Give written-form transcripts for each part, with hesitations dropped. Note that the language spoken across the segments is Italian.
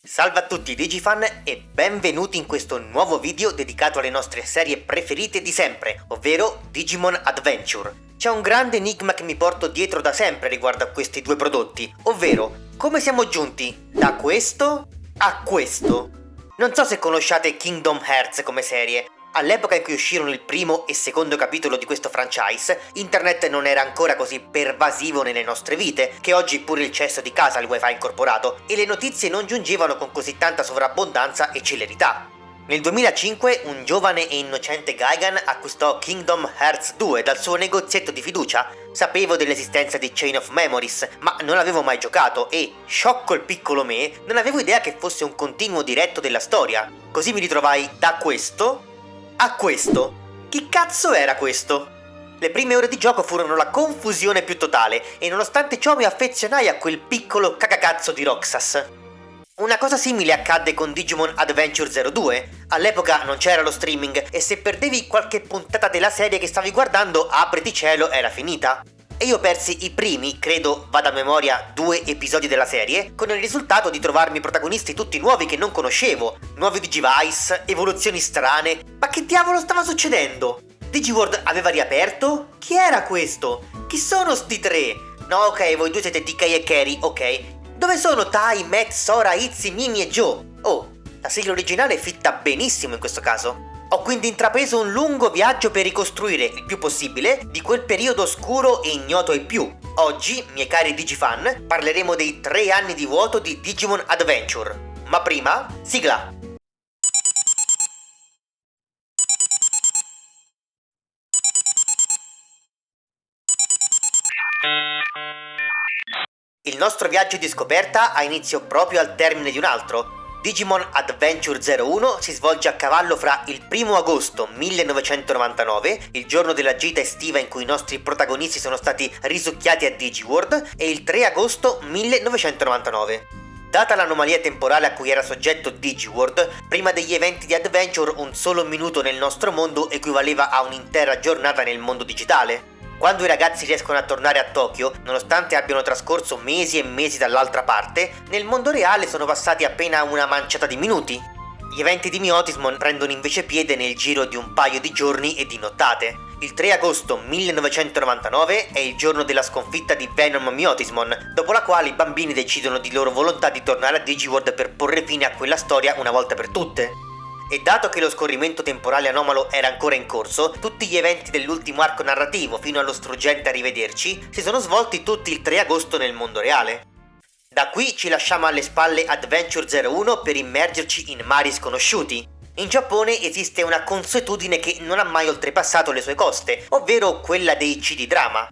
Salve a tutti Digifan e benvenuti in questo nuovo video dedicato alle nostre serie preferite di sempre, ovvero Digimon Adventure. C'è un grande enigma che mi porto dietro da sempre riguardo a questi due prodotti, ovvero come siamo giunti da questo a questo. Non so se conosciate Kingdom Hearts come serie. All'epoca in cui uscirono il primo e secondo capitolo di questo franchise, internet non era ancora così pervasivo nelle nostre vite, che oggi pure il cesso di casa ha il wifi incorporato, e le notizie non giungevano con così tanta sovrabbondanza e celerità. Nel 2005 un giovane e innocente Gaigan acquistò Kingdom Hearts 2 dal suo negozietto di fiducia. Sapevo dell'esistenza di Chain of Memories, ma non avevo mai giocato e, sciocco il piccolo me, non avevo idea che fosse un continuo diretto della storia. Così mi ritrovai da questo a questo. Chi cazzo era questo? Le prime ore di gioco furono la confusione più totale e nonostante ciò mi affezionai a quel piccolo cacacazzo di Roxas. Una cosa simile accadde con Digimon Adventure 02. All'epoca non c'era lo streaming e se perdevi qualche puntata della serie che stavi guardando, apriti cielo, era finita. E io persi i primi, credo vada a memoria, 2 episodi della serie, con il risultato di trovarmi protagonisti tutti nuovi che non conoscevo, nuovi Digivice, evoluzioni strane. Ma che diavolo stava succedendo? Digiworld aveva riaperto? Chi era questo? Chi sono sti tre? No, ok, voi due siete DK e Kerry, ok. Dove sono Tai, Matt, Sora, Izzy, Mimi e Joe? Oh, la sigla originale fitta benissimo in questo caso. Ho quindi intrapreso un lungo viaggio per ricostruire il più possibile di quel periodo oscuro e ignoto ai più. Oggi, miei cari Digifan, parleremo dei 3 anni di vuoto di Digimon Adventure. Ma prima, sigla! Il nostro viaggio di scoperta ha inizio proprio al termine di un altro. Digimon Adventure 01 si svolge a cavallo fra il 1 agosto 1999, il giorno della gita estiva in cui i nostri protagonisti sono stati risucchiati a Digiworld, e il 3 agosto 1999. Data l'anomalia temporale a cui era soggetto Digiworld, prima degli eventi di Adventure un solo minuto nel nostro mondo equivaleva a un'intera giornata nel mondo digitale. Quando i ragazzi riescono a tornare a Tokyo, nonostante abbiano trascorso mesi e mesi dall'altra parte, nel mondo reale sono passati appena una manciata di minuti. Gli eventi di Myotismon prendono invece piede nel giro di un paio di giorni e di nottate. Il 3 agosto 1999 è il giorno della sconfitta di Venom Myotismon, dopo la quale i bambini decidono di loro volontà di tornare a Digiworld per porre fine a quella storia una volta per tutte. E dato che lo scorrimento temporale anomalo era ancora in corso, tutti gli eventi dell'ultimo arco narrativo fino allo struggente arrivederci si sono svolti tutti il 3 agosto nel mondo reale. Da qui ci lasciamo alle spalle Adventure 01 per immergerci in mari sconosciuti. In Giappone esiste una consuetudine che non ha mai oltrepassato le sue coste, ovvero quella dei CD-drama.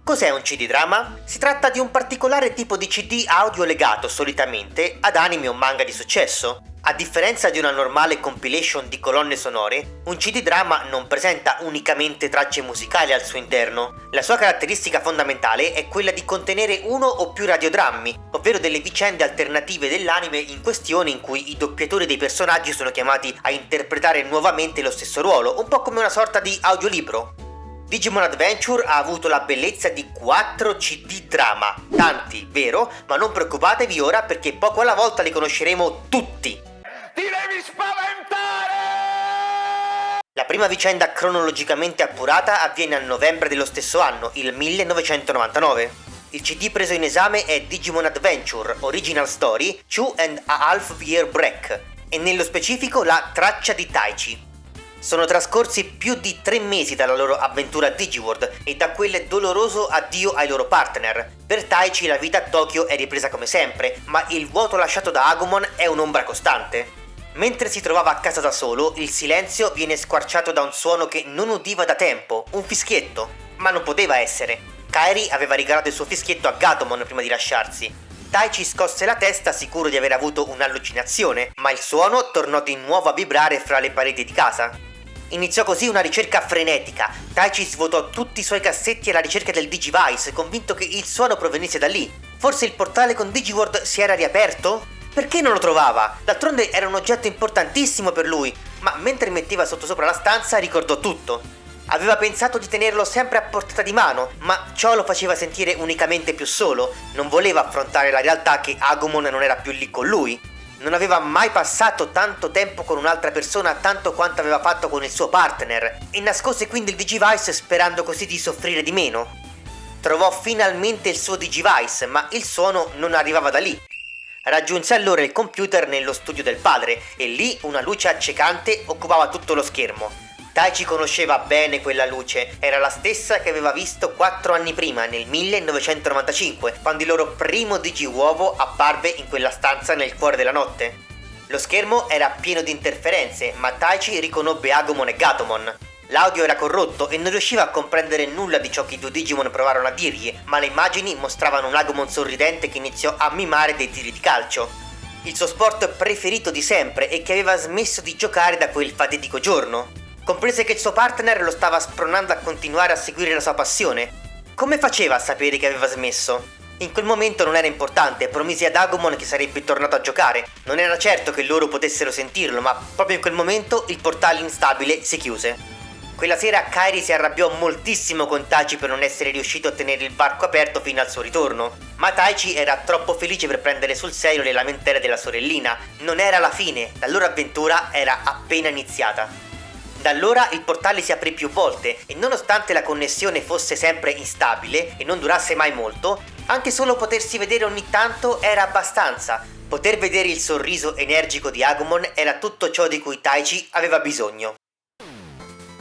Cos'è un CD-drama? Si tratta di un particolare tipo di CD audio legato solitamente ad anime o manga di successo. A differenza di una normale compilation di colonne sonore, un CD-drama non presenta unicamente tracce musicali al suo interno. La sua caratteristica fondamentale è quella di contenere uno o più radiodrammi, ovvero delle vicende alternative dell'anime in questione in cui i doppiatori dei personaggi sono chiamati a interpretare nuovamente lo stesso ruolo, un po' come una sorta di audiolibro. Digimon Adventure ha avuto la bellezza di 4 CD drama, tanti, vero? Ma non preoccupatevi ora perché poco alla volta li conosceremo tutti! Ti devi spaventare! La prima vicenda cronologicamente appurata avviene a novembre dello stesso anno, il 1999. Il CD preso in esame è Digimon Adventure Original Story 2 and a Half Year Break e nello specifico la traccia di Taichi. Sono trascorsi più di 3 mesi dalla loro avventura a Digiworld e da quel doloroso addio ai loro partner. Per Taichi la vita a Tokyo è ripresa come sempre, ma il vuoto lasciato da Agumon è un'ombra costante. Mentre si trovava a casa da solo, il silenzio viene squarciato da un suono che non udiva da tempo, un fischietto. Ma non poteva essere. Kairi aveva regalato il suo fischietto a Gatomon prima di lasciarsi. Taichi scosse la testa sicuro di aver avuto un'allucinazione, ma il suono tornò di nuovo a vibrare fra le pareti di casa. Iniziò così una ricerca frenetica. Taichi svuotò tutti i suoi cassetti alla ricerca del Digivice, convinto che il suono provenisse da lì. Forse il portale con Digiworld si era riaperto? Perché non lo trovava? D'altronde era un oggetto importantissimo per lui, ma mentre metteva sottosopra la stanza ricordò tutto. Aveva pensato di tenerlo sempre a portata di mano, ma ciò lo faceva sentire unicamente più solo. Non voleva affrontare la realtà che Agumon non era più lì con lui. Non aveva mai passato tanto tempo con un'altra persona tanto quanto aveva fatto con il suo partner e nascose quindi il Digivice sperando così di soffrire di meno. Trovò finalmente il suo Digivice, ma il suono non arrivava da lì. Raggiunse allora il computer nello studio del padre e lì una luce accecante occupava tutto lo schermo. Taichi conosceva bene quella luce, era la stessa che aveva visto 4 anni prima, nel 1995, quando il loro primo Digiuovo apparve in quella stanza nel cuore della notte. Lo schermo era pieno di interferenze, ma Taichi riconobbe Agumon e Gatomon. L'audio era corrotto e non riusciva a comprendere nulla di ciò che i due Digimon provarono a dirgli, ma le immagini mostravano un Agumon sorridente che iniziò a mimare dei tiri di calcio. Il suo sport preferito di sempre e che aveva smesso di giocare da quel fatidico giorno. Comprese che il suo partner lo stava spronando a continuare a seguire la sua passione. Come faceva a sapere che aveva smesso? In quel momento non era importante, promise ad Agumon che sarebbe tornato a giocare. Non era certo che loro potessero sentirlo, ma proprio in quel momento il portale instabile si chiuse. Quella sera Kairi si arrabbiò moltissimo con Taichi per non essere riuscito a tenere il varco aperto fino al suo ritorno. Ma Taichi era troppo felice per prendere sul serio le lamentele della sorellina. Non era la fine, la loro avventura era appena iniziata. Da allora il portale si aprì più volte e nonostante la connessione fosse sempre instabile e non durasse mai molto, anche solo potersi vedere ogni tanto era abbastanza. Poter vedere il sorriso energico di Agumon era tutto ciò di cui Taichi aveva bisogno.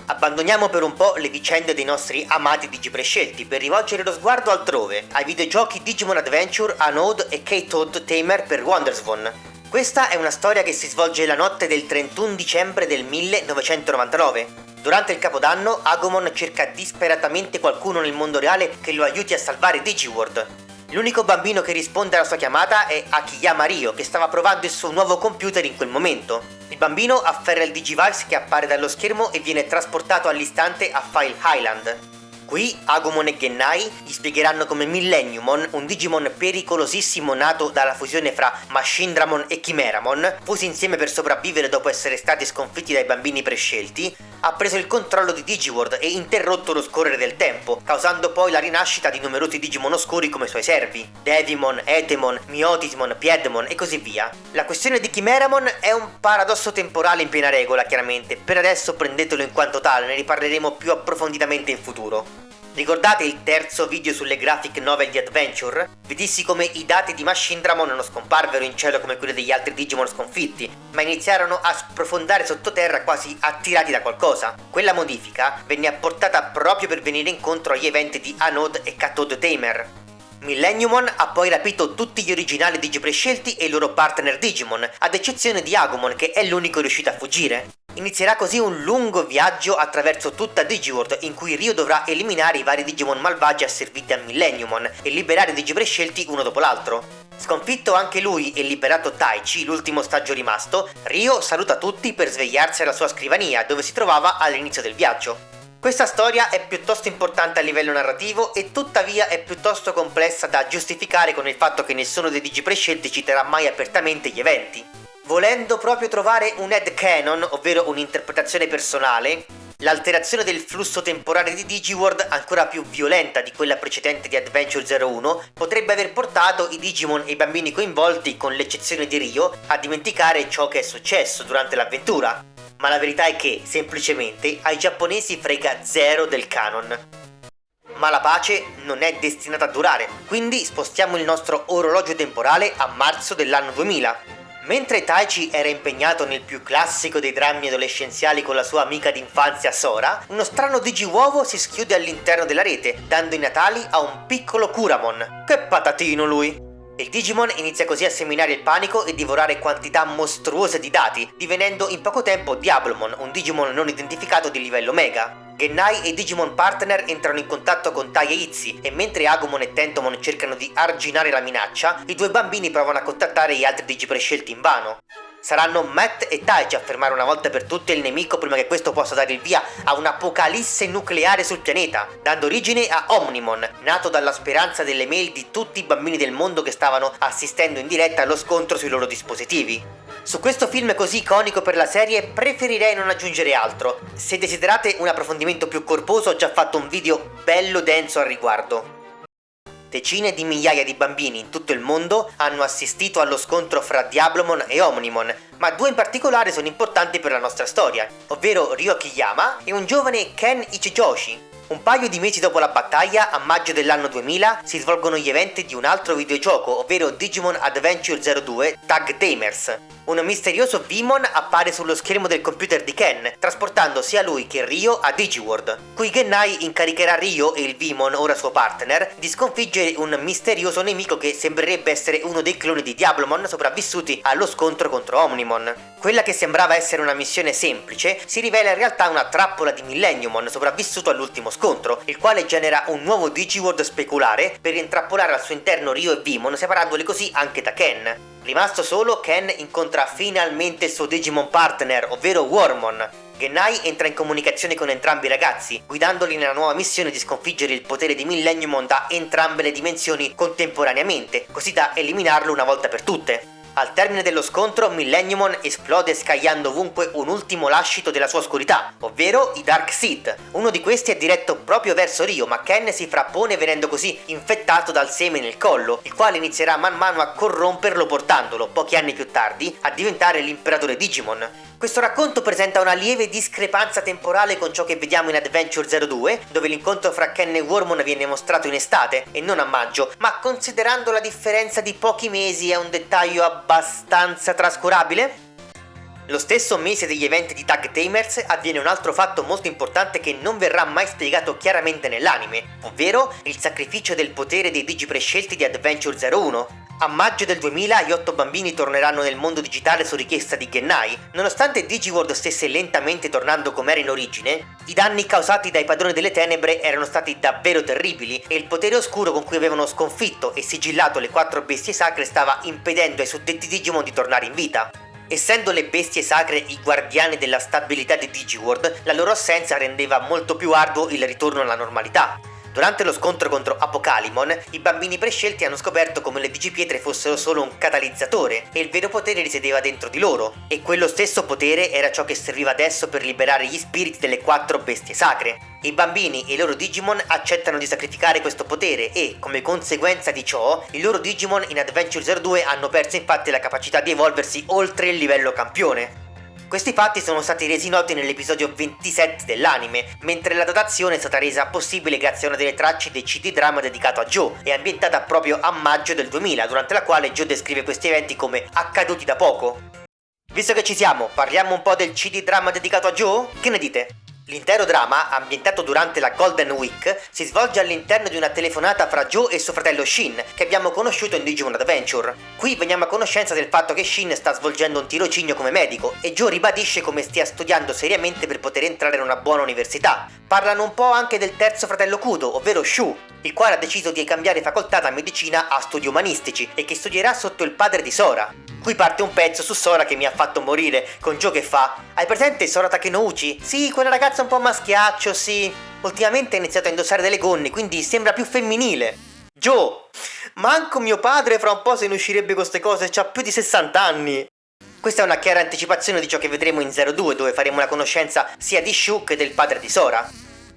Abbandoniamo per un po' le vicende dei nostri amati Digiprescelti per rivolgere lo sguardo altrove, ai videogiochi Digimon Adventure, Anode e K-Toad Tamer per WonderSwan. Questa è una storia che si svolge la notte del 31 dicembre del 1999. Durante il Capodanno, Agumon cerca disperatamente qualcuno nel mondo reale che lo aiuti a salvare Digiworld. L'unico bambino che risponde alla sua chiamata è Akiyama Ryo, che stava provando il suo nuovo computer in quel momento. Il bambino afferra il Digivice che appare dallo schermo e viene trasportato all'istante a File Island. Qui Agumon e Gennai gli spiegheranno come Millenniumon, un Digimon pericolosissimo nato dalla fusione fra Machindramon e Chimeramon, fusi insieme per sopravvivere dopo essere stati sconfitti dai bambini prescelti, ha preso il controllo di Digiworld e interrotto lo scorrere del tempo, causando poi la rinascita di numerosi Digimon oscuri come suoi servi, Devimon, Etemon, Miotismon, Piedmon e così via. La questione di Chimeramon è un paradosso temporale in piena regola, chiaramente, per adesso prendetelo in quanto tale, ne riparleremo più approfonditamente in futuro. Ricordate il terzo video sulle graphic novel di Adventure? Vi dissi come i dati di Machindramon non scomparvero in cielo come quelli degli altri Digimon sconfitti, ma iniziarono a sprofondare sottoterra quasi attirati da qualcosa. Quella modifica venne apportata proprio per venire incontro agli eventi di Anode e K-Toad Tamer. Millenniumon ha poi rapito tutti gli originali Digiprescelti e i loro partner Digimon, ad eccezione di Agumon che è l'unico riuscito a fuggire. Inizierà così un lungo viaggio attraverso tutta Digiworld in cui Ryo dovrà eliminare i vari Digimon malvagi asserviti a Millenniumon e liberare i Digiprescelti uno dopo l'altro. Sconfitto anche lui e liberato Taichi, l'ultimo ostaggio rimasto, Ryo saluta tutti per svegliarsi alla sua scrivania dove si trovava all'inizio del viaggio. Questa storia è piuttosto importante a livello narrativo e tuttavia è piuttosto complessa da giustificare con il fatto che nessuno dei Digiprescelti citerà mai apertamente gli eventi. Volendo proprio trovare un headcanon, ovvero un'interpretazione personale, l'alterazione del flusso temporale di Digiworld, ancora più violenta di quella precedente di Adventure 01, potrebbe aver portato i Digimon e i bambini coinvolti, con l'eccezione di Ryo, a dimenticare ciò che è successo durante l'avventura. Ma la verità è che, semplicemente, ai giapponesi frega zero del canon. Ma la pace non è destinata a durare, quindi spostiamo il nostro orologio temporale a marzo dell'anno 2000. Mentre Taichi era impegnato nel più classico dei drammi adolescenziali con la sua amica d'infanzia Sora, uno strano Digiuovo si schiude all'interno della rete, dando i natali a un piccolo Kuramon. Che patatino lui! Il Digimon inizia così a seminare il panico e divorare quantità mostruose di dati, divenendo in poco tempo Diablomon, un Digimon non identificato di livello Mega. Gennai e i Digimon partner entrano in contatto con Tai e Itzy e mentre Agumon e Tentomon cercano di arginare la minaccia, i due bambini provano a contattare gli altri Digiprescelti invano. Saranno Matt e Taichi a fermare una volta per tutte il nemico prima che questo possa dare il via a un'apocalisse nucleare sul pianeta, dando origine a Omnimon, nato dalla speranza delle mail di tutti i bambini del mondo che stavano assistendo in diretta allo scontro sui loro dispositivi. Su questo film così iconico per la serie preferirei non aggiungere altro. Se desiderate un approfondimento più corposo ho già fatto un video bello denso al riguardo. Decine di migliaia di bambini in tutto il mondo hanno assistito allo scontro fra Diablomon e Omnimon, ma due in particolare sono importanti per la nostra storia, ovvero Ryo Akiyama e un giovane Ken Ichijoshi. Un paio di mesi dopo la battaglia, a maggio dell'anno 2000, si svolgono gli eventi di un altro videogioco, ovvero Digimon Adventure 02 Tag Tamers. Un misterioso Vmon appare sullo schermo del computer di Ken, trasportando sia lui che Ryo a Digiworld. Qui Gennai incaricherà Ryo e il Vmon, ora suo partner, di sconfiggere un misterioso nemico che sembrerebbe essere uno dei cloni di Diablomon sopravvissuti allo scontro contro Omnimon. Quella che sembrava essere una missione semplice si rivela in realtà una trappola di Millenniumon sopravvissuto all'ultimo scontro, il quale genera un nuovo Digiworld speculare per intrappolare al suo interno Ryo e Vmon, separandoli così anche da Ken. Rimasto solo, Ken incontra finalmente il suo Digimon partner, ovvero Wormmon. Gennai entra in comunicazione con entrambi i ragazzi, guidandoli nella nuova missione di sconfiggere il potere di Millenniumon da entrambe le dimensioni contemporaneamente, così da eliminarlo una volta per tutte. Al termine dello scontro, Millenniumon esplode scagliando ovunque un ultimo lascito della sua oscurità, ovvero i Dark Seed. Uno di questi è diretto proprio verso Ryo, ma Ken si frappone venendo così infettato dal seme nel collo, il quale inizierà man mano a corromperlo portandolo, pochi anni più tardi, a diventare l'imperatore Digimon. Questo racconto presenta una lieve discrepanza temporale con ciò che vediamo in Adventure 02, dove l'incontro fra Ken e Wormmon viene mostrato in estate e non a maggio, ma considerando la differenza di pochi mesi è un dettaglio abbastanza trascurabile? Lo stesso mese degli eventi di Tag Tamers avviene un altro fatto molto importante che non verrà mai spiegato chiaramente nell'anime, ovvero il sacrificio del potere dei Digi prescelti di Adventure 01. A maggio del 2000 gli 8 bambini torneranno nel mondo digitale su richiesta di Gennai. Nonostante Digiworld stesse lentamente tornando come era in origine, i danni causati dai padroni delle tenebre erano stati davvero terribili e il potere oscuro con cui avevano sconfitto e sigillato le 4 bestie sacre stava impedendo ai suddetti Digimon di tornare in vita. Essendo le bestie sacre i guardiani della stabilità di Digiworld, la loro assenza rendeva molto più arduo il ritorno alla normalità. Durante lo scontro contro Apocalimon, i bambini prescelti hanno scoperto come le Digipietre fossero solo un catalizzatore e il vero potere risiedeva dentro di loro, e quello stesso potere era ciò che serviva adesso per liberare gli spiriti delle 4 bestie sacre. I bambini e i loro Digimon accettano di sacrificare questo potere e, come conseguenza di ciò, i loro Digimon in Adventure 02 hanno perso infatti la capacità di evolversi oltre il livello campione. Questi fatti sono stati resi noti nell'episodio 27 dell'anime, mentre la datazione è stata resa possibile grazie a una delle tracce del CD-drama dedicato a Joe e ambientata proprio a maggio del 2000, durante la quale Joe descrive questi eventi come accaduti da poco. Visto che ci siamo, parliamo un po' del CD-drama dedicato a Joe? Che ne dite? L'intero dramma, ambientato durante la Golden Week, si svolge all'interno di una telefonata fra Joe e suo fratello Shin, che abbiamo conosciuto in Digimon Adventure. Qui veniamo a conoscenza del fatto che Shin sta svolgendo un tirocinio come medico e Joe ribadisce come stia studiando seriamente per poter entrare in una buona università. Parlano un po' anche del terzo fratello Kudo, ovvero Shu, il quale ha deciso di cambiare facoltà da medicina a studi umanistici e che studierà sotto il padre di Sora. Qui parte un pezzo su Sora che mi ha fatto morire, con Joe che fa: hai presente Sora Takenouchi? Sì, quella ragazza un po' maschiaccio, sì. Ultimamente ha iniziato a indossare delle gonne, quindi sembra più femminile. Joe, manco mio padre fra un po' se ne uscirebbe con queste cose, c'ha più di 60 anni. Questa è una chiara anticipazione di ciò che vedremo in 02, dove faremo la conoscenza sia di Shu che del padre di Sora.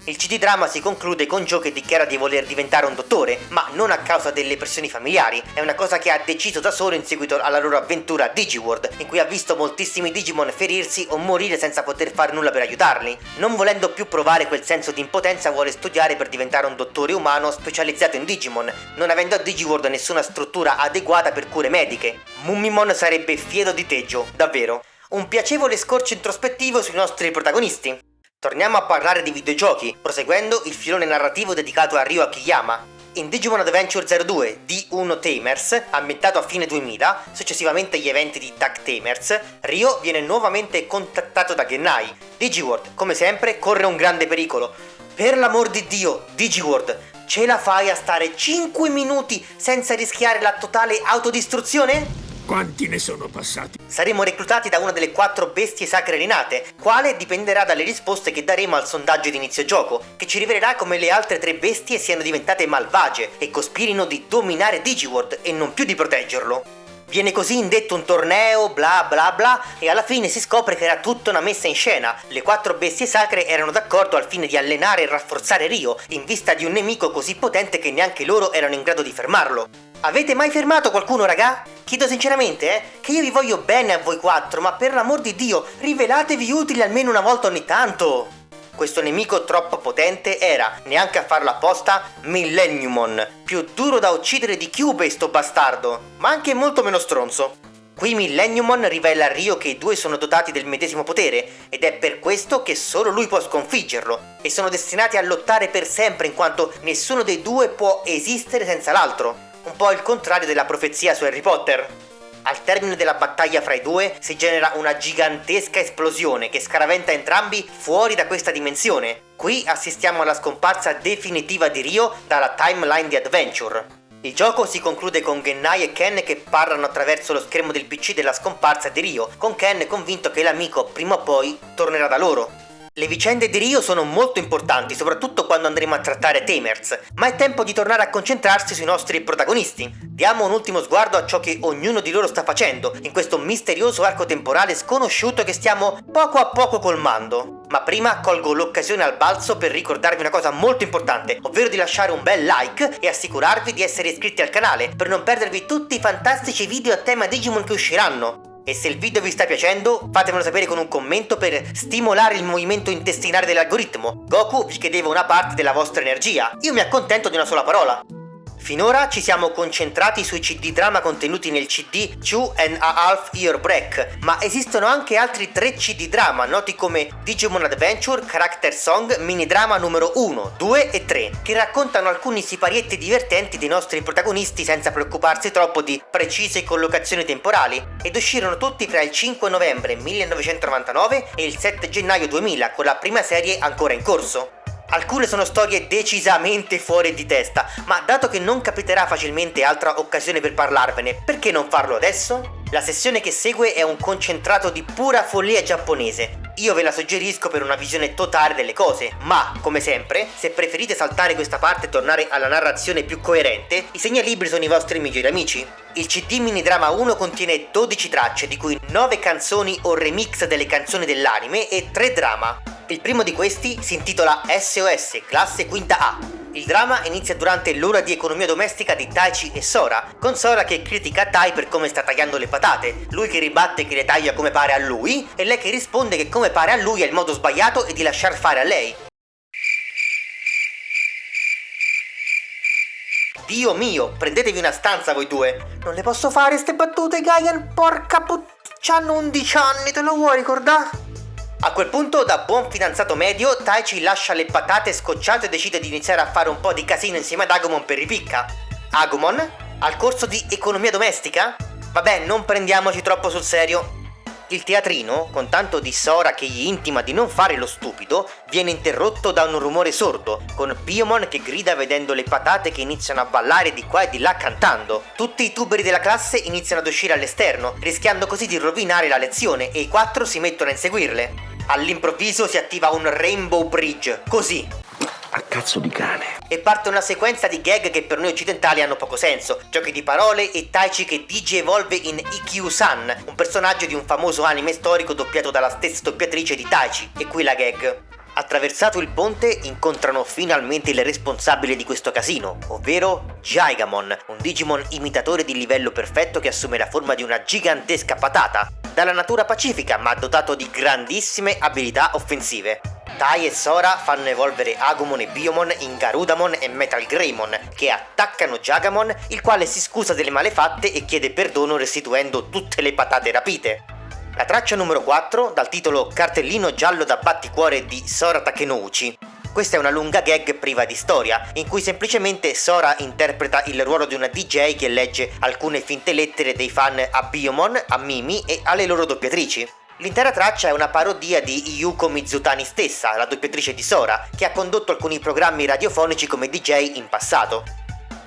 Il CD-drama si conclude con Joe che dichiara di voler diventare un dottore, ma non a causa delle pressioni familiari, è una cosa che ha deciso da solo in seguito alla loro avventura a Digiworld, in cui ha visto moltissimi Digimon ferirsi o morire senza poter fare nulla per aiutarli. Non volendo più provare quel senso di impotenza vuole studiare per diventare un dottore umano specializzato in Digimon, non avendo a Digiworld nessuna struttura adeguata per cure mediche. Mummimon sarebbe fiero di te, Joe, davvero. Un piacevole scorcio introspettivo sui nostri protagonisti. Torniamo a parlare di videogiochi, proseguendo il filone narrativo dedicato a Ryo Akiyama. In Digimon Adventure 02 D1 Tamers, ambientato a fine 2000, successivamente agli eventi di Tag Tamers, Ryo viene nuovamente contattato da Gennai. Digiworld, come sempre, corre un grande pericolo. Per l'amor di Dio, Digiworld, ce la fai a stare 5 minuti senza rischiare la totale autodistruzione? Quanti ne sono passati? Saremo reclutati da una delle 4 bestie sacre rinate, quale dipenderà dalle risposte che daremo al sondaggio di inizio gioco, che ci rivelerà come le altre 3 bestie siano diventate malvagie e cospirino di dominare Digiworld e non più di proteggerlo. Viene così indetto un torneo, bla bla bla, e alla fine si scopre che era tutta una messa in scena. Le 4 bestie sacre erano d'accordo al fine di allenare e rafforzare Ryo, in vista di un nemico così potente che neanche loro erano in grado di fermarlo. Avete mai fermato qualcuno, raga? Chiedo sinceramente, che io vi voglio bene a voi 4, ma per l'amor di Dio, rivelatevi utili almeno una volta ogni tanto! Questo nemico troppo potente era, neanche a farlo apposta, Millenniumon, più duro da uccidere di Cube sto bastardo, ma anche molto meno stronzo. Qui Millenniumon rivela a Ryo che i due sono dotati del medesimo potere, ed è per questo che solo lui può sconfiggerlo, e sono destinati a lottare per sempre in quanto nessuno dei due può esistere senza l'altro, un po' il contrario della profezia su Harry Potter. Al termine della battaglia fra i due si genera una gigantesca esplosione che scaraventa entrambi fuori da questa dimensione. Qui assistiamo alla scomparsa definitiva di Ryo dalla timeline di Adventure. Il gioco si conclude con Gennai e Ken che parlano attraverso lo schermo del PC della scomparsa di Ryo, con Ken convinto che l'amico prima o poi tornerà da loro. Le vicende di Ryo sono molto importanti, soprattutto quando andremo a trattare Tamers, ma è tempo di tornare a concentrarsi sui nostri protagonisti. Diamo un ultimo sguardo a ciò che ognuno di loro sta facendo, in questo misterioso arco temporale sconosciuto che stiamo poco a poco colmando. Ma prima colgo l'occasione al balzo per ricordarvi una cosa molto importante, ovvero di lasciare un bel like e assicurarvi di essere iscritti al canale, per non perdervi tutti i fantastici video a tema Digimon che usciranno. E se il video vi sta piacendo, fatemelo sapere con un commento per stimolare il movimento intestinale dell'algoritmo. Goku vi chiedeva una parte della vostra energia, io mi accontento di una sola parola. Finora ci siamo concentrati sui CD drama contenuti nel CD 2.5 Year Break, ma esistono anche altri 3 CD drama noti come Digimon Adventure Character Song Mini Drama numero 1, 2 e 3, che raccontano alcuni siparietti divertenti dei nostri protagonisti senza preoccuparsi troppo di precise collocazioni temporali, ed uscirono tutti fra il 5 novembre 1999 e il 7 gennaio 2000, con la prima serie ancora in corso. Alcune sono storie decisamente fuori di testa, ma dato che non capiterà facilmente altra occasione per parlarvene, perché non farlo adesso? La sessione che segue è un concentrato di pura follia giapponese. Io ve la suggerisco per una visione totale delle cose, ma, come sempre, se preferite saltare questa parte e tornare alla narrazione più coerente, i segnalibri sono i vostri migliori amici. Il CD Mini Drama 1 contiene 12 tracce, di cui 9 canzoni o remix delle canzoni dell'anime e 3 drama. Il primo di questi si intitola SOS, classe quinta A. Il dramma inizia durante l'ora di economia domestica di Taichi e Sora, con Sora che critica Tai per come sta tagliando le patate, lui che ribatte che le taglia come pare a lui, e lei che risponde che come pare a lui è il modo sbagliato e di lasciar fare a lei. Dio mio, prendetevi una stanza voi due. Non le posso fare ste battute, Gaian, porca c'hanno 11 anni, te lo vuoi ricordare? A quel punto, da buon fidanzato medio, Taichi lascia le patate scocciate e decide di iniziare a fare un po' di casino insieme ad Agumon per ripicca. Agumon? Al corso di economia domestica? Vabbè, non prendiamoci troppo sul serio. Il teatrino, con tanto di Sora che gli intima di non fare lo stupido, viene interrotto da un rumore sordo, con Biyomon che grida vedendo le patate che iniziano a ballare di qua e di là cantando. Tutti i tuberi della classe iniziano ad uscire all'esterno, rischiando così di rovinare la lezione, e i 4 si mettono a inseguirle. All'improvviso si attiva un Rainbow Bridge, così. A cazzo di cane. E parte una sequenza di gag che per noi occidentali hanno poco senso, giochi di parole e Taichi che digi-evolve in Ikkyu-san, un personaggio di un famoso anime storico doppiato dalla stessa doppiatrice di Taichi, e qui la gag. Attraversato il ponte incontrano finalmente il responsabile di questo casino, ovvero Gigamon, un Digimon imitatore di livello perfetto che assume la forma di una gigantesca patata, dalla natura pacifica ma dotato di grandissime abilità offensive. Tai e Sora fanno evolvere Agumon e Biyomon in Garudamon e Metal Greymon, che attaccano Gigamon, il quale si scusa delle malefatte e chiede perdono restituendo tutte le patate rapite. La traccia numero 4, dal titolo Cartellino giallo da batticuore di Sora Takenouchi. Questa è una lunga gag priva di storia, in cui semplicemente Sora interpreta il ruolo di una DJ che legge alcune finte lettere dei fan a Biyomon, a Mimi e alle loro doppiatrici. L'intera traccia è una parodia di Yuko Mizutani stessa, la doppiatrice di Sora, che ha condotto alcuni programmi radiofonici come DJ in passato.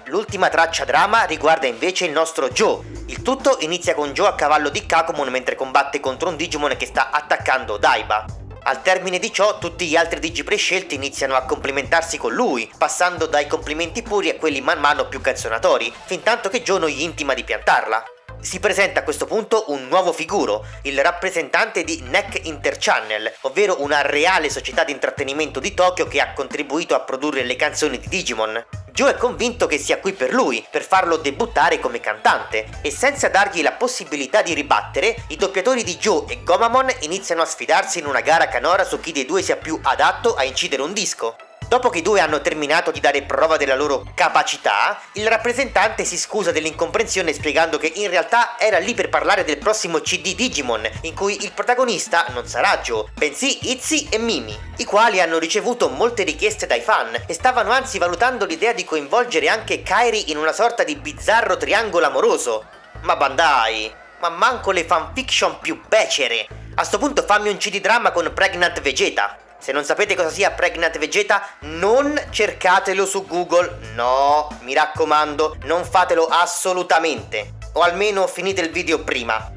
L'ultima traccia drama riguarda invece il nostro Joe. Il tutto inizia con Joe a cavallo di Kakumon mentre combatte contro un Digimon che sta attaccando Daiba. Al termine di ciò, tutti gli altri Digi prescelti iniziano a complimentarsi con lui, passando dai complimenti puri a quelli man mano più canzonatori, fintanto che Joe non gli intima di piantarla. si presenta a questo punto un nuovo figuro, il rappresentante di NEC Interchannel, ovvero una reale società di intrattenimento di Tokyo che ha contribuito a produrre le canzoni di Digimon. Joe è convinto che sia qui per lui, per farlo debuttare come cantante, e senza dargli la possibilità di ribattere, i doppiatori di Joe e Gomamon iniziano a sfidarsi in una gara canora su chi dei due sia più adatto a incidere un disco. Dopo che i due hanno terminato di dare prova della loro capacità, il rappresentante si scusa dell'incomprensione spiegando che in realtà era lì per parlare del prossimo CD Digimon, in cui il protagonista non sarà Joe, bensì Itzy e Mimi, i quali hanno ricevuto molte richieste dai fan e stavano anzi valutando l'idea di coinvolgere anche Kairi in una sorta di bizzarro triangolo amoroso. Ma Bandai, ma manco le fanfiction più becere! A sto punto fammi un CD drama con Pregnant Vegeta. Se non sapete cosa sia Pregnant Vegeta, non cercatelo su Google, no, mi raccomando, non fatelo assolutamente, o almeno finite il video prima.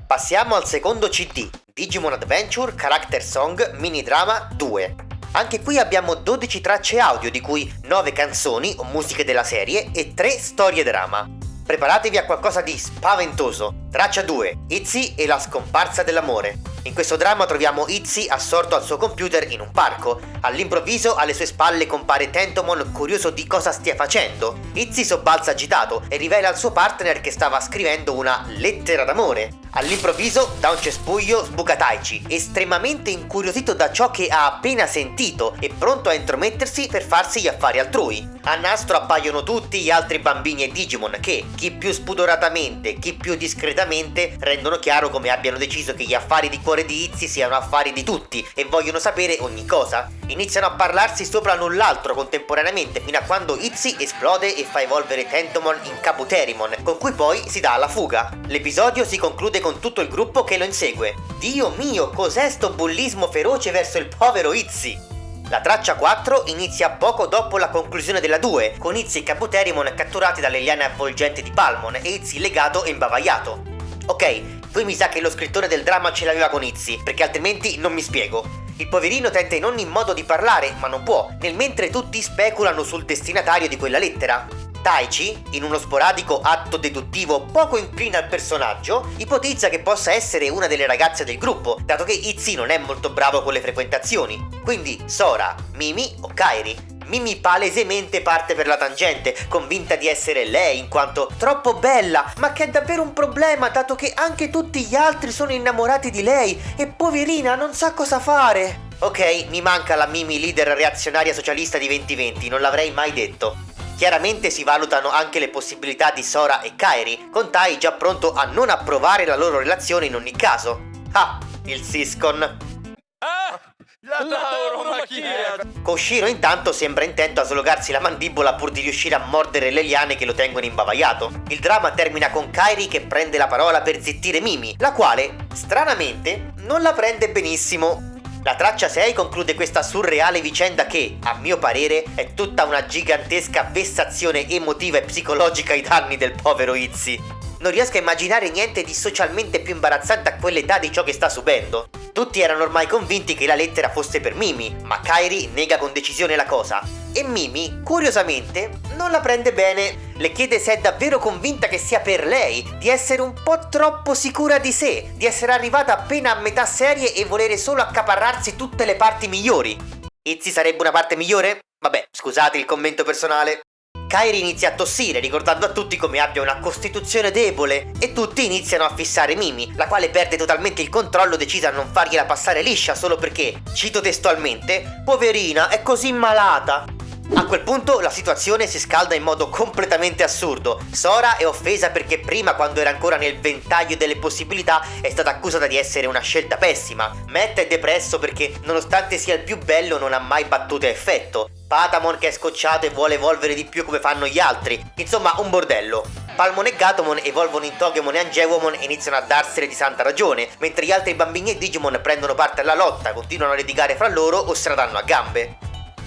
Passiamo al secondo CD, Digimon Adventure Character Song Mini Drama 2. Anche qui abbiamo 12 tracce audio, di cui 9 canzoni o musiche della serie e 3 storie drama. Preparatevi a qualcosa di spaventoso. Traccia 2, Itzy e la scomparsa dell'amore. In questo dramma troviamo Itzy assorto al suo computer in un parco. All'improvviso alle sue spalle compare Tentomon curioso di cosa stia facendo. Itzy sobbalza agitato e rivela al suo partner che stava scrivendo una lettera d'amore. All'improvviso da un cespuglio sbuca Taichi, estremamente incuriosito da ciò che ha appena sentito e pronto a intromettersi per farsi gli affari altrui. A nastro appaiono tutti gli altri bambini e Digimon che, chi più spudoratamente, chi più discretamente, rendono chiaro come abbiano deciso che gli affari di cuore di Itzy siano affari di tutti e vogliono sapere ogni cosa. Iniziano a parlarsi sopra l'un l'altro contemporaneamente fino a quando Itzy esplode e fa evolvere Tentomon in Kabuterimon, con cui poi si dà alla fuga. L'episodio si conclude con tutto il gruppo che lo insegue. Dio mio, cos'è sto bullismo feroce verso il povero Itzy? La traccia 4 inizia poco dopo la conclusione della 2, con Itzy e Kabuterimon catturati dalle liane avvolgenti di Palmon e Itzy legato e imbavagliato. Ok, qui mi sa che lo scrittore del dramma ce l'aveva con Itzy, perché altrimenti non mi spiego. Il poverino tenta in ogni modo di parlare, ma non può, nel mentre tutti speculano sul destinatario di quella lettera. Taichi, in uno sporadico atto deduttivo poco incline al personaggio, ipotizza che possa essere una delle ragazze del gruppo, dato che Itzy non è molto bravo con le frequentazioni. Quindi Sora, Mimi o Kairi. Mimi palesemente parte per la tangente, convinta di essere lei in quanto troppo bella, ma che è davvero un problema dato che anche tutti gli altri sono innamorati di lei e poverina non sa cosa fare. Ok, mi manca la Mimi leader reazionaria socialista di 2020, non l'avrei mai detto. Chiaramente si valutano anche le possibilità di Sora e Kairi, con Tai già pronto a non approvare la loro relazione in ogni caso. Ah, il Siscon. La tauromachia! Koshiro intanto sembra intento a slogarsi la mandibola pur di riuscire a mordere le liane che lo tengono imbavagliato. Il dramma termina con Kairi che prende la parola per zittire Mimi, la quale, stranamente, non la prende benissimo. La traccia 6 conclude questa surreale vicenda che, a mio parere, è tutta una gigantesca vessazione emotiva e psicologica ai danni del povero Itzy. Non riesco a immaginare niente di socialmente più imbarazzante a quell'età di ciò che sta subendo. Tutti erano ormai convinti che la lettera fosse per Mimi, ma Kairi nega con decisione la cosa. E Mimi, curiosamente, non la prende bene. Le chiede se è davvero convinta che sia per lei, di essere un po' troppo sicura di sé, di essere arrivata appena a metà serie e volere solo accaparrarsi tutte le parti migliori. Itzy sarebbe una parte migliore? Vabbè, scusate il commento personale. Kairi inizia a tossire, ricordando a tutti come abbia una costituzione debole, e tutti iniziano a fissare Mimi, la quale perde totalmente il controllo, decisa a non fargliela passare liscia solo perché, cito testualmente, poverina è così malata. A quel punto la situazione si scalda in modo completamente assurdo. Sora è offesa perché prima, quando era ancora nel ventaglio delle possibilità, è stata accusata di essere una scelta pessima. Matt è depresso perché, nonostante sia il più bello, non ha mai battute a effetto. Patamon che è scocciato e vuole evolvere di più come fanno gli altri. Insomma, un bordello. Palmon e Gatomon evolvono in Togemon e Angewomon e iniziano a darsene di santa ragione, mentre gli altri bambini e Digimon prendono parte alla lotta, continuano a litigare fra loro o se la danno a gambe.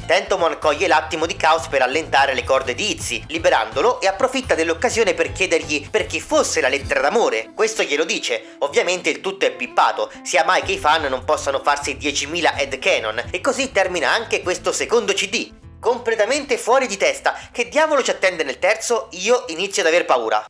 Tentomon coglie l'attimo di caos per allentare le corde di Itzy, liberandolo, e approfitta dell'occasione per chiedergli per chi fosse la lettera d'amore. Questo glielo dice, ovviamente il tutto è pippato, sia mai che i fan non possano farsi 10.000 headcanon, e così termina anche questo secondo CD. Completamente fuori di testa, che diavolo ci attende nel terzo? Io inizio ad aver paura.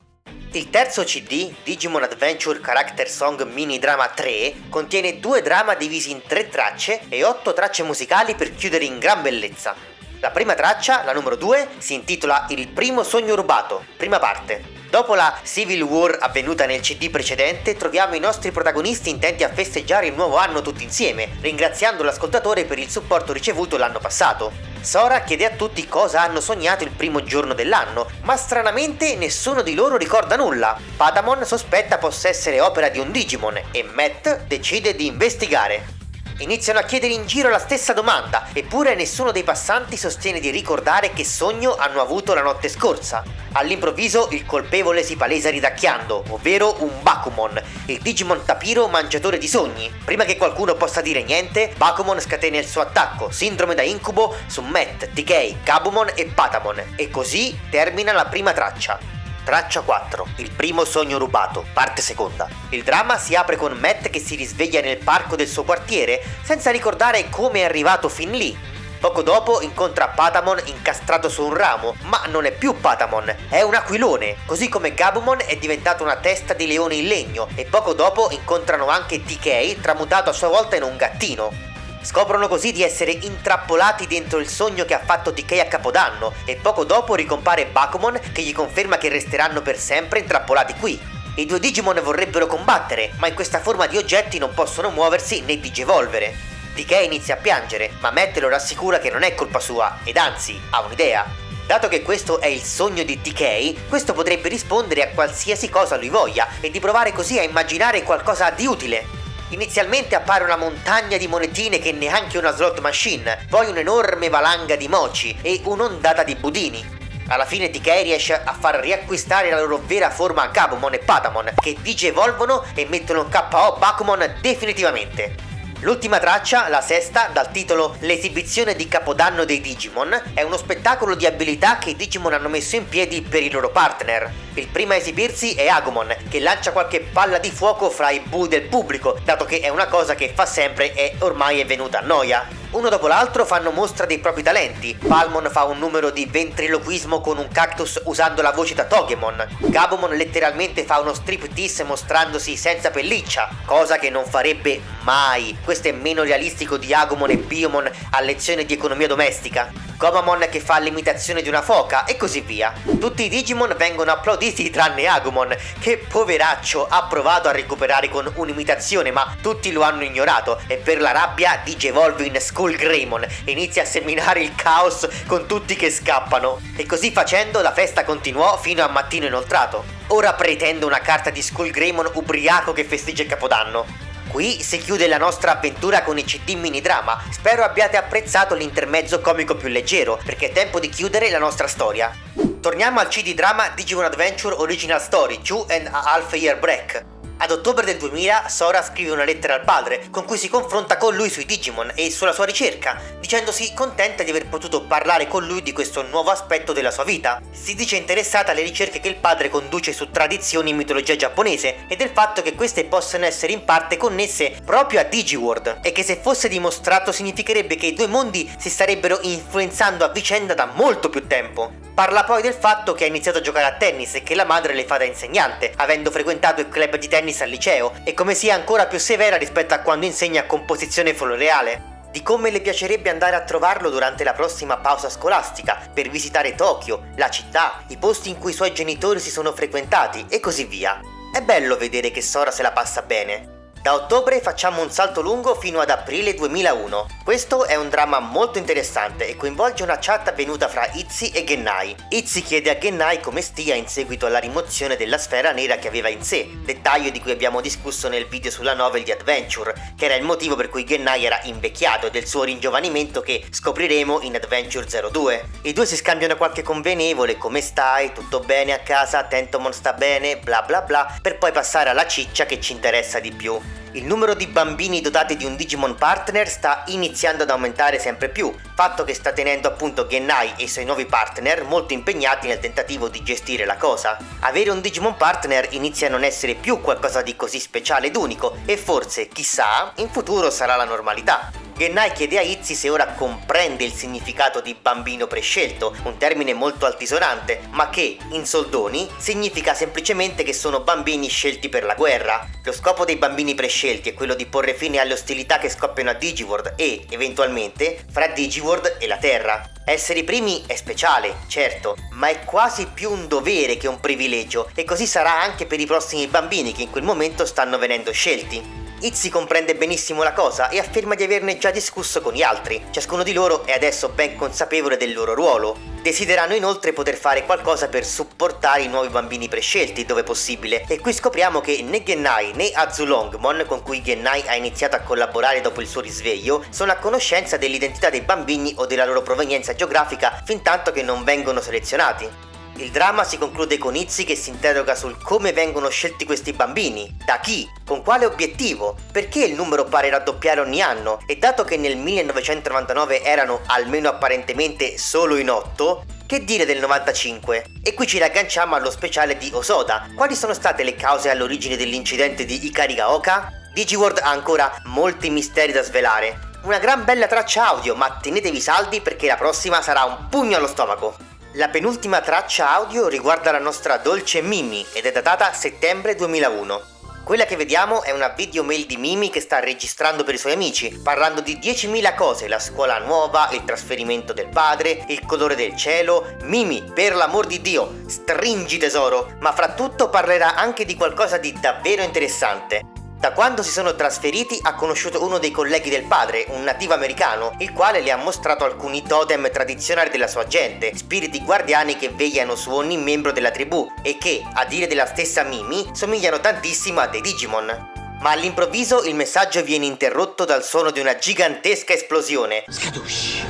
Il terzo CD, Digimon Adventure Character Song Mini Drama 3, contiene 2 drama divisi in 3 tracce e 8 tracce musicali per chiudere in gran bellezza. La prima traccia, la numero 2, si intitola Il primo sogno rubato, prima parte. Dopo la Civil War avvenuta nel CD precedente, troviamo i nostri protagonisti intenti a festeggiare il nuovo anno tutti insieme, ringraziando l'ascoltatore per il supporto ricevuto l'anno passato. Sora chiede a tutti cosa hanno sognato il primo giorno dell'anno, ma stranamente nessuno di loro ricorda nulla. Patamon sospetta possa essere opera di un Digimon e Matt decide di investigare. Iniziano a chiedere in giro la stessa domanda, eppure nessuno dei passanti sostiene di ricordare che sogno hanno avuto la notte scorsa. All'improvviso il colpevole si palesa ridacchiando, ovvero un Bakumon, il Digimon tapiro mangiatore di sogni. Prima che qualcuno possa dire niente, Bakumon scatena il suo attacco, sindrome da incubo, su Matt, TK, Gabumon e Patamon, e così termina la prima traccia. Traccia 4, il primo sogno rubato, parte seconda. Il dramma si apre con Matt che si risveglia nel parco del suo quartiere senza ricordare come è arrivato fin lì. Poco dopo incontra Patamon incastrato su un ramo, ma non è più Patamon, è un aquilone, così come Gabumon è diventato una testa di leone in legno, e poco dopo incontrano anche TK tramutato a sua volta in un gattino. Scoprono così di essere intrappolati dentro il sogno che ha fatto TK a Capodanno, e poco dopo ricompare Bakumon che gli conferma che resteranno per sempre intrappolati qui. I 2 Digimon vorrebbero combattere, ma in questa forma di oggetti non possono muoversi né digivolvere. TK inizia a piangere, ma Matt lo rassicura che non è colpa sua, ed anzi, ha un'idea. Dato che questo è il sogno di TK, questo potrebbe rispondere a qualsiasi cosa lui voglia, e di provare così a immaginare qualcosa di utile. Inizialmente appare una montagna di monetine che neanche una slot machine, poi un'enorme valanga di mochi e un'ondata di budini. Alla fine TK riesce a far riacquistare la loro vera forma a Gabumon e Patamon, che digievolvono e mettono KO Bakumon definitivamente. L'ultima traccia, la sesta, dal titolo L'esibizione di Capodanno dei Digimon, è uno spettacolo di abilità che i Digimon hanno messo in piedi per i loro partner. Il primo a esibirsi è Agumon, che lancia qualche palla di fuoco fra i bui del pubblico, dato che è una cosa che fa sempre e ormai è venuta a noia. Uno dopo l'altro fanno mostra dei propri talenti. Palmon fa un numero di ventriloquismo con un cactus usando la voce da Togemon. Gabumon letteralmente fa uno striptease mostrandosi senza pelliccia, cosa che non farebbe mai. Questo è meno realistico di Agumon e Biyomon a lezione di economia domestica. Gomamon che fa l'imitazione di una foca e così via. Tutti i Digimon vengono applauditi tranne Agumon, che poveraccio ha provato a recuperare con un'imitazione, ma tutti lo hanno ignorato e per la rabbia digievolve in Skullgreymon e inizia a seminare il caos con tutti che scappano. E così facendo la festa continuò fino a mattino inoltrato. Ora pretendo una carta di Skullgreymon ubriaco che festeggia il Capodanno. Qui si chiude la nostra avventura con i CD mini drama. Spero abbiate apprezzato l'intermezzo comico più leggero, perché è tempo di chiudere la nostra storia. Torniamo al CD drama Digimon Adventure Original Story 2 and a Half Year Break. Ad ottobre del 2000 Sora scrive una lettera al padre con cui si confronta con lui sui Digimon e sulla sua ricerca, dicendosi contenta di aver potuto parlare con lui di questo nuovo aspetto della sua vita. Si dice interessata alle ricerche che il padre conduce su tradizioni e mitologia giapponese e del fatto che queste possano essere in parte connesse proprio a DigiWorld e che se fosse dimostrato significherebbe che i due mondi si starebbero influenzando a vicenda da molto più tempo. Parla poi del fatto che ha iniziato a giocare a tennis e che la madre le fa da insegnante, avendo frequentato il club di tennis al liceo, e come sia ancora più severa rispetto a quando insegna composizione floreale. Di come le piacerebbe andare a trovarlo durante la prossima pausa scolastica, per visitare Tokyo, la città, i posti in cui i suoi genitori si sono frequentati e così via. È bello vedere che Sora se la passa bene. Da ottobre facciamo un salto lungo fino ad aprile 2001. Questo è un dramma molto interessante e coinvolge una chat avvenuta fra Itzy e Gennai. Itzy chiede a Gennai come stia in seguito alla rimozione della sfera nera che aveva in sé, dettaglio di cui abbiamo discusso nel video sulla novel di Adventure, che era il motivo per cui Gennai era invecchiato e del suo ringiovanimento che scopriremo in Adventure 02. I due si scambiano qualche convenevole, come stai, tutto bene a casa, Tentomon sta bene, bla bla bla, per poi passare alla ciccia che ci interessa di più. Il numero di bambini dotati di un Digimon partner sta iniziando ad aumentare sempre più, fatto che sta tenendo appunto Gennai e i suoi nuovi partner molto impegnati nel tentativo di gestire la cosa. Avere un Digimon partner inizia a non essere più qualcosa di così speciale ed unico e forse, chissà, in futuro sarà la normalità. Gennai chiede a Izzy se ora comprende il significato di bambino prescelto, un termine molto altisonante, ma che, in soldoni, significa semplicemente che sono bambini scelti per la guerra. Lo scopo dei bambini prescelti è quello di porre fine alle ostilità che scoppiano a Digiworld e, eventualmente, fra Digiworld e la Terra. Essere i primi è speciale, certo, ma è quasi più un dovere che un privilegio, e così sarà anche per i prossimi bambini che in quel momento stanno venendo scelti. Izzy comprende benissimo la cosa e afferma di averne già discusso con gli altri. Ciascuno di loro è adesso ben consapevole del loro ruolo. Desiderano inoltre poter fare qualcosa per supportare i nuovi bambini prescelti dove possibile, e qui scopriamo che né Gennai né Azulongmon, con cui Gennai ha iniziato a collaborare dopo il suo risveglio, sono a conoscenza dell'identità dei bambini o della loro provenienza geografica fintanto che non vengono selezionati. Il dramma si conclude con Izzy che si interroga sul come vengono scelti questi bambini, da chi, con quale obiettivo, perché il numero pare raddoppiare ogni anno, e dato che nel 1999 erano, almeno apparentemente, solo in 8, che dire del 95? E qui ci ragganciamo allo speciale di Osoda. Quali sono state le cause all'origine dell'incidente di Ikarigaoka? Digiworld ha ancora molti misteri da svelare. Una gran bella traccia audio, ma tenetevi saldi perché la prossima sarà un pugno allo stomaco. La penultima traccia audio riguarda la nostra dolce Mimi ed è datata settembre 2001. Quella che vediamo è una videomail di Mimi che sta registrando per i suoi amici, parlando di 10.000 cose: la scuola nuova, il trasferimento del padre, il colore del cielo. Mimi, per l'amor di Dio, stringi tesoro! Ma fra tutto parlerà anche di qualcosa di davvero interessante. Da quando si sono trasferiti ha conosciuto uno dei colleghi del padre, un nativo americano, il quale le ha mostrato alcuni totem tradizionali della sua gente, spiriti guardiani che vegliano su ogni membro della tribù e che, a dire della stessa Mimi, somigliano tantissimo a dei Digimon. Ma all'improvviso il messaggio viene interrotto dal suono di una gigantesca esplosione. Scadush.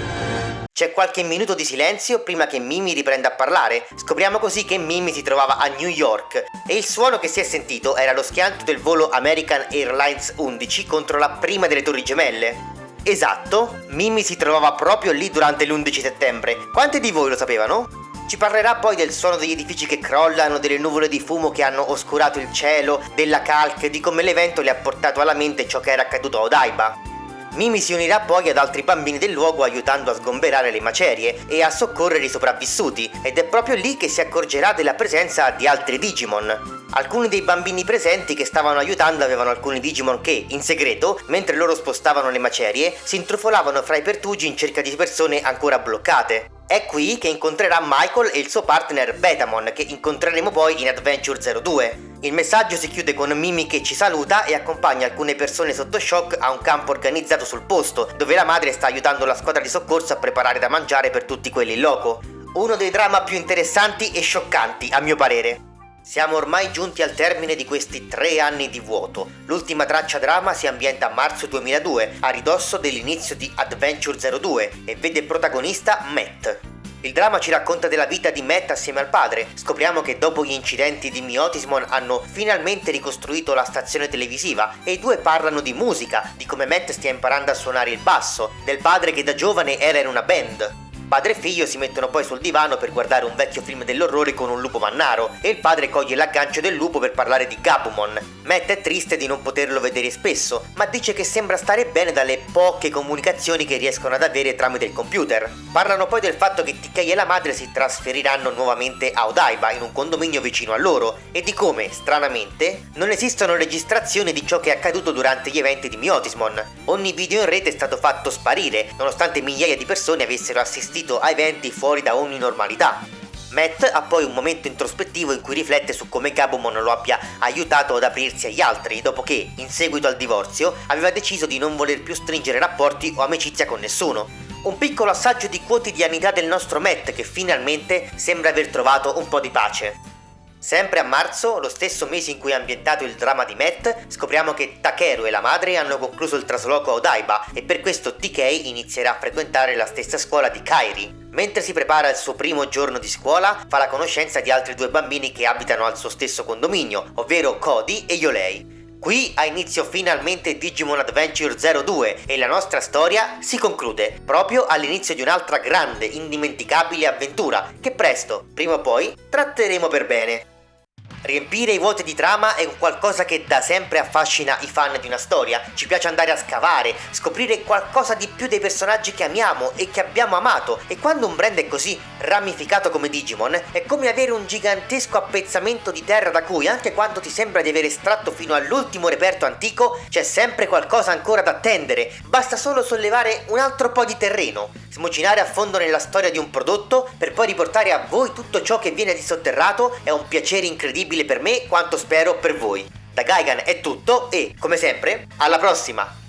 C'è qualche minuto di silenzio prima che Mimi riprenda a parlare. Scopriamo così che Mimi si trovava a New York e il suono che si è sentito era lo schianto del volo American Airlines 11 contro la prima delle Torri Gemelle. Esatto, Mimi si trovava proprio lì durante l'11 settembre. Quanti di voi lo sapevano? Ci parlerà poi del suono degli edifici che crollano, delle nuvole di fumo che hanno oscurato il cielo, della calca, di come l'evento le ha portato alla mente ciò che era accaduto a Odaiba. Mimi si unirà poi ad altri bambini del luogo aiutando a sgomberare le macerie e a soccorrere i sopravvissuti, ed è proprio lì che si accorgerà della presenza di altri Digimon. Alcuni dei bambini presenti che stavano aiutando avevano alcuni Digimon che, in segreto, mentre loro spostavano le macerie, si intrufolavano fra i pertugi in cerca di persone ancora bloccate. È qui che incontrerà Michael e il suo partner Betamon, che incontreremo poi in Adventure 02. Il messaggio si chiude con Mimi che ci saluta e accompagna alcune persone sotto shock a un campo organizzato sul posto, dove la madre sta aiutando la squadra di soccorso a preparare da mangiare per tutti quelli in loco. Uno dei drama più interessanti e scioccanti, a mio parere. Siamo ormai giunti al termine di questi 3 anni di vuoto. L'ultima traccia drama si ambienta a marzo 2002, a ridosso dell'inizio di Adventure 02, e vede protagonista Matt. Il dramma ci racconta della vita di Matt assieme al padre. Scopriamo che dopo gli incidenti di Miotismon hanno finalmente ricostruito la stazione televisiva e i due parlano di musica, di come Matt stia imparando a suonare il basso, del padre che da giovane era in una band. Padre e figlio si mettono poi sul divano per guardare un vecchio film dell'orrore con un lupo mannaro e il padre coglie l'aggancio del lupo per parlare di Gabumon. Matt è triste di non poterlo vedere spesso, ma dice che sembra stare bene dalle poche comunicazioni che riescono ad avere tramite il computer. Parlano poi del fatto che TK e la madre si trasferiranno nuovamente a Odaiba, in un condominio vicino a loro, e di come, stranamente, non esistono registrazioni di ciò che è accaduto durante gli eventi di Miotismon. Ogni video in rete è stato fatto sparire, nonostante migliaia di persone avessero assistito a eventi fuori da ogni normalità. Matt ha poi un momento introspettivo in cui riflette su come Gabumon lo abbia aiutato ad aprirsi agli altri, dopo che, in seguito al divorzio, aveva deciso di non voler più stringere rapporti o amicizia con nessuno. Un piccolo assaggio di quotidianità del nostro Matt che finalmente sembra aver trovato un po' di pace. Sempre a marzo, lo stesso mese in cui è ambientato il dramma di Matt, scopriamo che Takeru e la madre hanno concluso il trasloco a Odaiba e per questo TK inizierà a frequentare la stessa scuola di Kairi. Mentre si prepara il suo primo giorno di scuola, fa la conoscenza di altri 2 bambini che abitano al suo stesso condominio, ovvero Cody e Yolei. Qui ha inizio finalmente Digimon Adventure 02 e la nostra storia si conclude proprio all'inizio di un'altra grande, indimenticabile avventura che presto, prima o poi, tratteremo per bene. riempire i vuoti di trama è qualcosa che da sempre affascina i fan di una storia. Ci piace andare a scavare, scoprire qualcosa di più dei personaggi che amiamo e che abbiamo amato, e quando un brand è così ramificato come Digimon è come avere un gigantesco appezzamento di terra da cui, anche quando ti sembra di aver estratto fino all'ultimo reperto antico, c'è sempre qualcosa ancora da attendere. Basta solo sollevare un altro po' di terreno, smucinare a fondo nella storia di un prodotto per poi riportare a voi tutto ciò che viene dissotterrato. È un piacere incredibile per me quanto spero per voi. Da Gaigan è tutto e, come sempre, alla prossima!